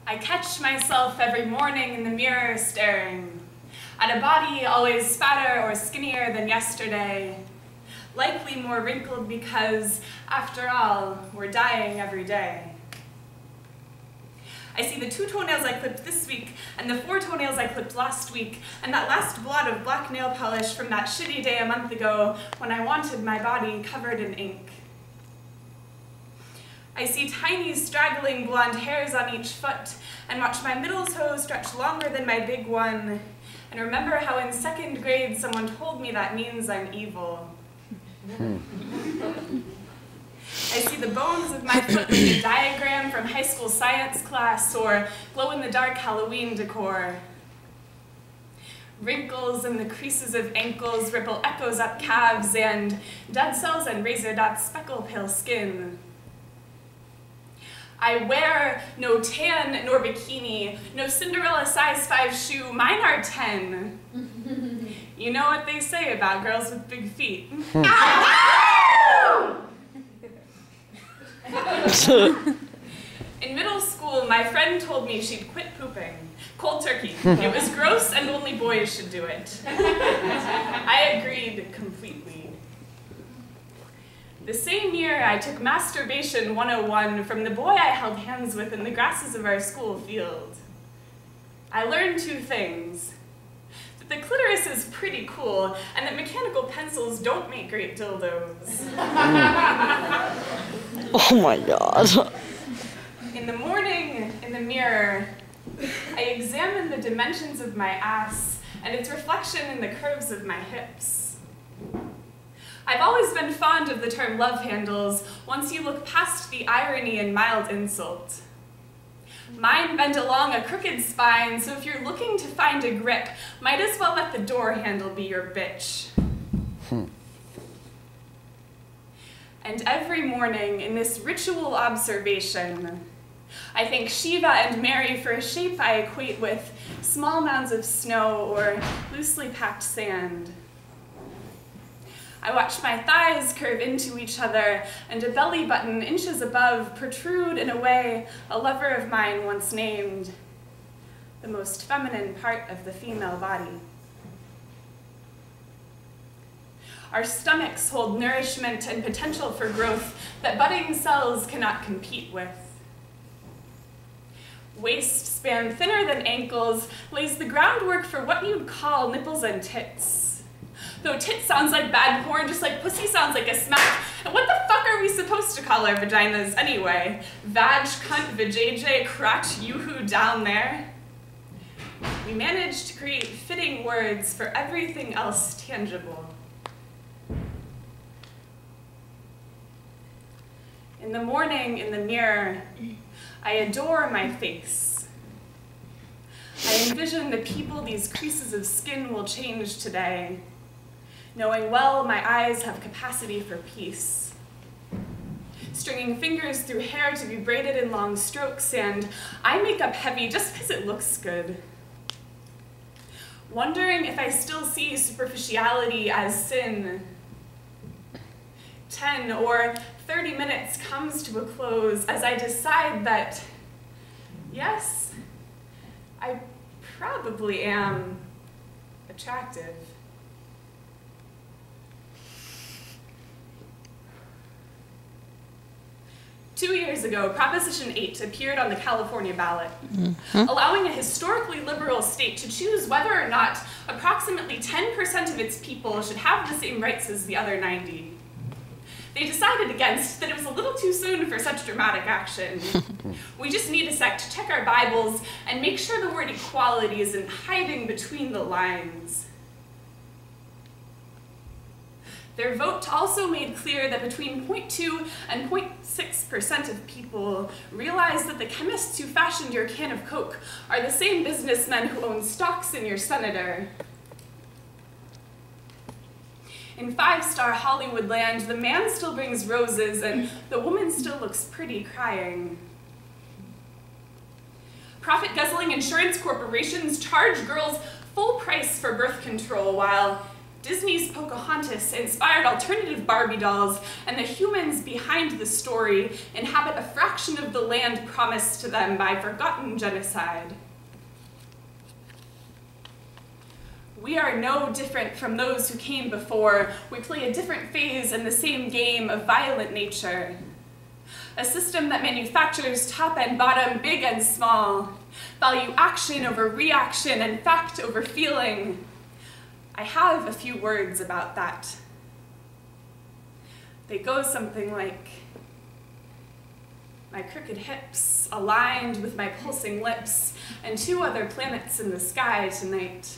I catch myself every morning in the mirror staring at a body always fatter or skinnier than yesterday, likely more wrinkled because, after all, we're dying every day. I see the 2 toenails I clipped this week, and the 4 toenails I clipped last week, and that last blot of black nail polish from that shitty day a month ago when I wanted my body covered in ink. I see tiny, straggling blonde hairs on each foot, and watch my middle toe stretch longer than my big one, and remember how in 2nd grade someone told me that means I'm evil. I see the bones of my foot like a diagram from high school science class or glow-in-the-dark Halloween decor. Wrinkles in the creases of ankles ripple echoes up calves, and dead cells and razor dots speckle pale skin. I wear no tan nor bikini, no Cinderella size 5 shoe, mine are 10. You know what they say about girls with big feet. In middle school, my friend told me she'd quit pooping. Cold turkey. It was gross and only boys should do it. I agreed completely. The same year, I took Masturbation 101 from the boy I held hands with in the grasses of our school field. I learned 2 things. That the clitoris is pretty cool, and that mechanical pencils don't make great dildos. Oh my god. In the morning, in the mirror, I examine the dimensions of my ass and its reflection in the curves of my hips. I've always been fond of the term love handles once you look past the irony and mild insult. Mine bend along a crooked spine, so if you're looking to find a grip, might as well let the door handle be your bitch. And every morning, in this ritual observation, I thank Shiva and Mary for a shape I equate with small mounds of snow or loosely packed sand. I watch my thighs curve into each other, and a belly button inches above protrude in a way a lover of mine once named the most feminine part of the female body. Our stomachs hold nourishment and potential for growth that budding cells cannot compete with. Waist span thinner than ankles lays the groundwork for what you'd call nipples and tits. Though tits sounds like bad porn, just like pussy sounds like a smack. And what the fuck are we supposed to call our vaginas anyway? Vag, cunt, vajayjay, crotch, yoo-hoo down there? We managed to create fitting words for everything else tangible. In the morning, in the mirror, I adore my face. I envision the people these creases of skin will change today, knowing well my eyes have capacity for peace. Stringing fingers through hair to be braided in long strokes, and eye makeup heavy just because it looks good. Wondering if I still see superficiality as sin. 10 or 30 minutes comes to a close as I decide that, yes, I probably am attractive. Two years ago, Proposition 8 appeared on the California ballot, allowing a historically liberal state to choose whether or not approximately 10% of its people should have the same rights as the other 90. They decided against that it was a little too soon for such dramatic action. We just need a sec to check our Bibles and make sure the word equality isn't hiding between the lines. Their vote also made clear that between 0.2 and 0.6% of people realize that the chemists who fashioned your can of Coke are the same businessmen who own stocks in your senator. In five-star Hollywood land, the man still brings roses and the woman still looks pretty crying. Profit-guzzling insurance corporations charge girls full price for birth control while Disney's Pocahontas inspired alternative Barbie dolls, and the humans behind the story inhabit a fraction of the land promised to them by forgotten genocide. We are no different from those who came before. We play a different phase in the same game of violent nature. A system that manufactures top and bottom, big and small, value action over reaction and fact over feeling. I have a few words about that. They go something like, my crooked hips aligned with my pulsing lips and 2 other planets in the sky tonight.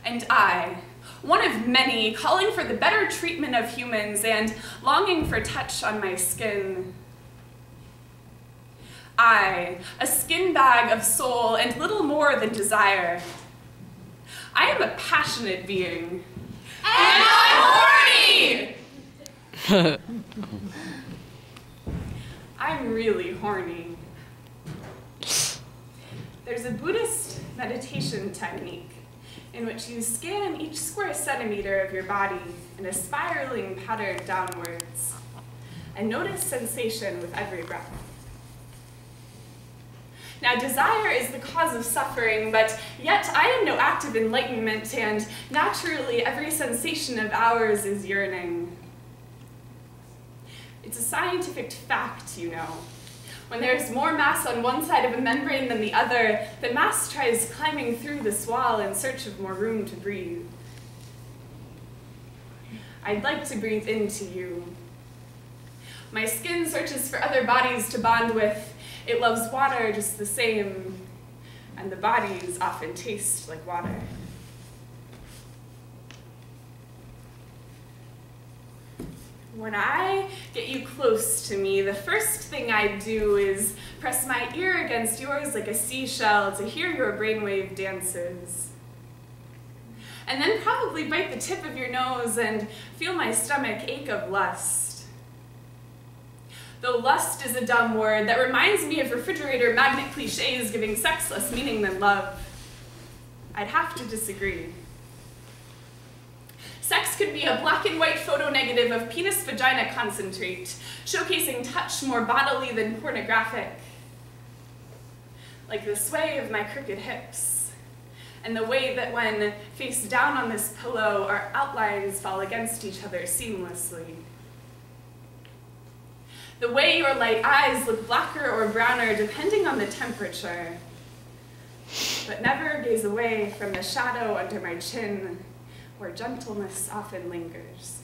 And I, one of many, calling for the better treatment of humans and longing for touch on my skin. I, a skin bag of soul and little more than desire. I am a passionate being. And I'm horny! I'm really horny. There's a Buddhist meditation technique in which you scan each square centimeter of your body in a spiraling pattern downwards, and notice sensation with every breath. Now, desire is the cause of suffering, but yet I am no act of enlightenment, and naturally every sensation of ours is yearning. It's a scientific fact, you know. When there's more mass on one side of a membrane than the other, the mass tries climbing through this wall in search of more room to breathe. I'd like to breathe into you. My skin searches for other bodies to bond with. It loves water just the same, and the bodies often taste like water. When I get you close to me, the first thing I do is press my ear against yours like a seashell to hear your brainwave dances. And then probably bite the tip of your nose and feel my stomach ache of lust. Though lust is a dumb word that reminds me of refrigerator magnet cliches giving sex less meaning than love, I'd have to disagree. Sex could be a black and white photo negative of penis-vagina concentrate, showcasing touch more bodily than pornographic. Like the sway of my crooked hips, and the way that when face down on this pillow, our outlines fall against each other seamlessly. The way your light eyes look blacker or browner depending on the temperature, but never gaze away from the shadow under my chin, where gentleness often lingers.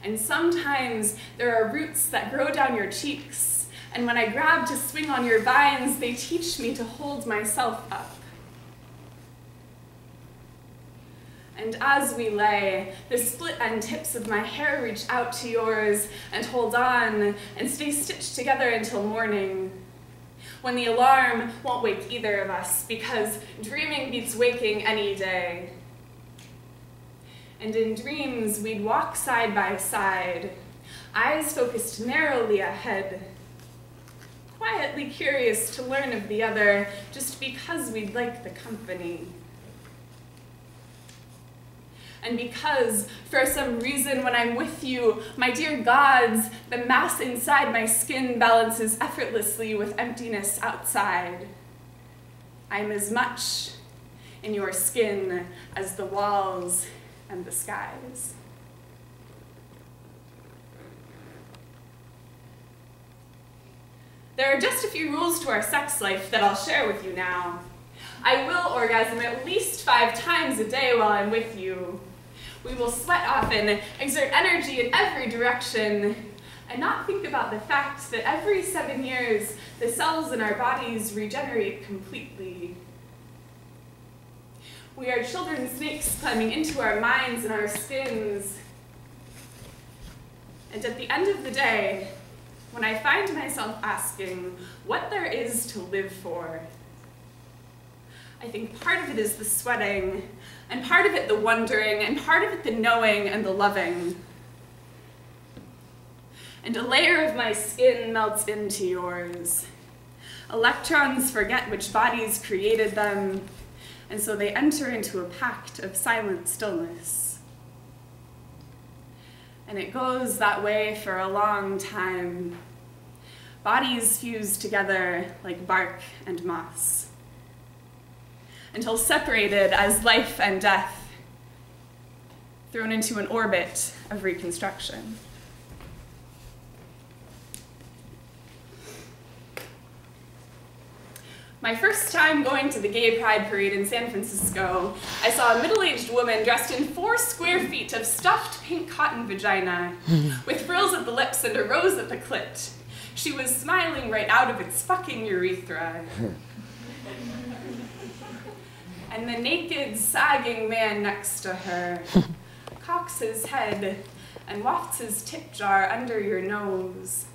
And sometimes there are roots that grow down your cheeks, and when I grab to swing on your vines, they teach me to hold myself up. And as we lay, the split end tips of my hair reach out to yours and hold on and stay stitched together until morning, when the alarm won't wake either of us, because dreaming beats waking any day. And in dreams, we'd walk side by side, eyes focused narrowly ahead, quietly curious to learn of the other, just because we'd like the company. And because, for some reason, when I'm with you, my dear gods, the mass inside my skin balances effortlessly with emptiness outside. I'm as much in your skin as the walls and the skies. There are just a few rules to our sex life that I'll share with you now. I will orgasm at least 5 times a day while I'm with you. We will sweat often, exert energy in every direction, and not think about the fact that every 7 years, the cells in our bodies regenerate completely. We are children snakes climbing into our minds and our skins. And at the end of the day, when I find myself asking what there is to live for, I think part of it is the sweating, and part of it the wondering, and part of it the knowing and the loving. And a layer of my skin melts into yours. Electrons forget which bodies created them, and so they enter into a pact of silent stillness. And it goes that way for a long time. Bodies fuse together like bark and moss, until separated as life and death, thrown into an orbit of reconstruction. My first time going to the Gay Pride Parade in San Francisco, I saw a middle-aged woman dressed in 4 square feet of stuffed pink cotton vagina, with frills at the lips and a rose at the clit. She was smiling right out of its fucking urethra. And the naked, sagging man next to her cocks his head and wafts his tip jar under your nose.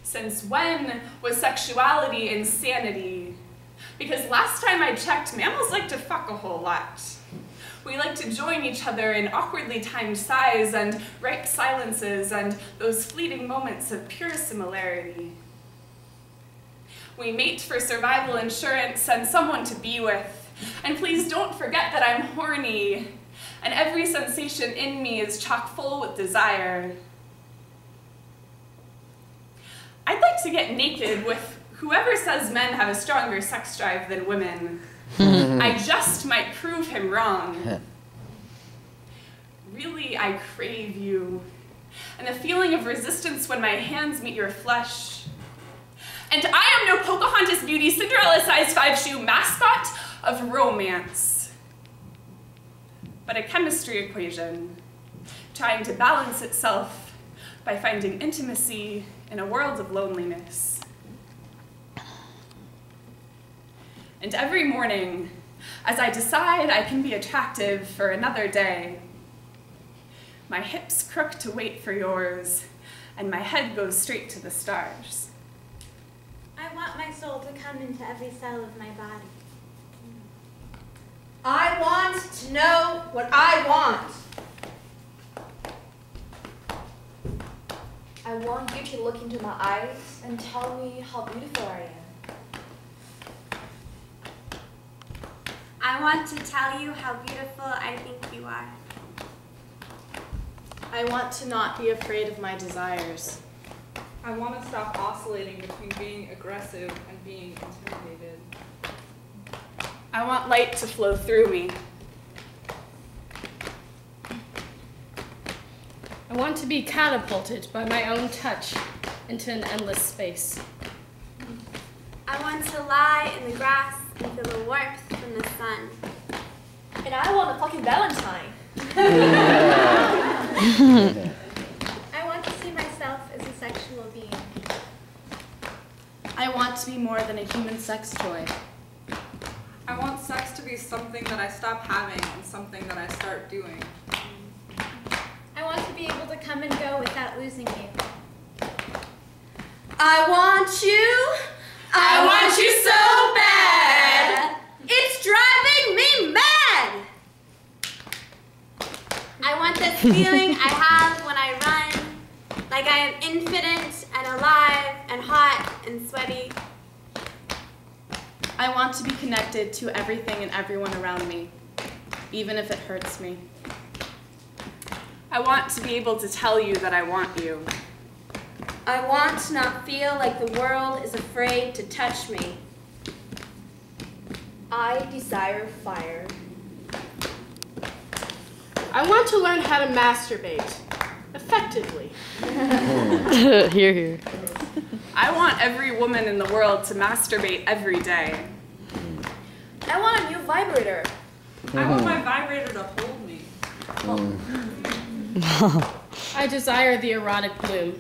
Since when was sexuality insanity? Because last time I checked, mammals like to fuck a whole lot. We like to join each other in awkwardly timed sighs and ripe silences and those fleeting moments of pure similarity. We mate for survival insurance and someone to be with. And please don't forget that I'm horny, and every sensation in me is chock full with desire. I'd like to get naked with whoever says men have a stronger sex drive than women. I just might prove him wrong. Really, I crave you, and the feeling of resistance when my hands meet your flesh. And I am no Pocahontas Beauty Cinderella size 5 shoe mascot of romance, but a chemistry equation, trying to balance itself by finding intimacy in a world of loneliness. And every morning, as I decide I can be attractive for another day, my hips crook to wait for yours, and my head goes straight to the stars. I want my soul to come into every cell of my body. I want to know what I want. I want you to look into my eyes and tell me how beautiful I am. I want to tell you how beautiful I think you are. I want to not be afraid of my desires. I want to stop oscillating between being aggressive and being intimidated. I want light to flow through me. I want to be catapulted by my own touch into an endless space. I want to lie in the grass and feel the warmth from the sun. And I want a fucking Valentine. I want to see myself as a sexual being. I want to be more than a human sex toy. I want sex to be something that I stop having and something that I start doing. I want to be able to come and go without losing you. I want you. I want you so bad. It's driving me mad. I want this feeling I have when I run, like I am infinite and alive and hot and sweaty. I want to be connected to everything and everyone around me, even if it hurts me. I want to be able to tell you that I want you. I want to not feel like the world is afraid to touch me. I desire fire. I want to learn how to masturbate effectively. Hear, hear. I want every woman in the world to masturbate every day. I want a new vibrator. I want my vibrator to hold me. I desire the erotic bloom.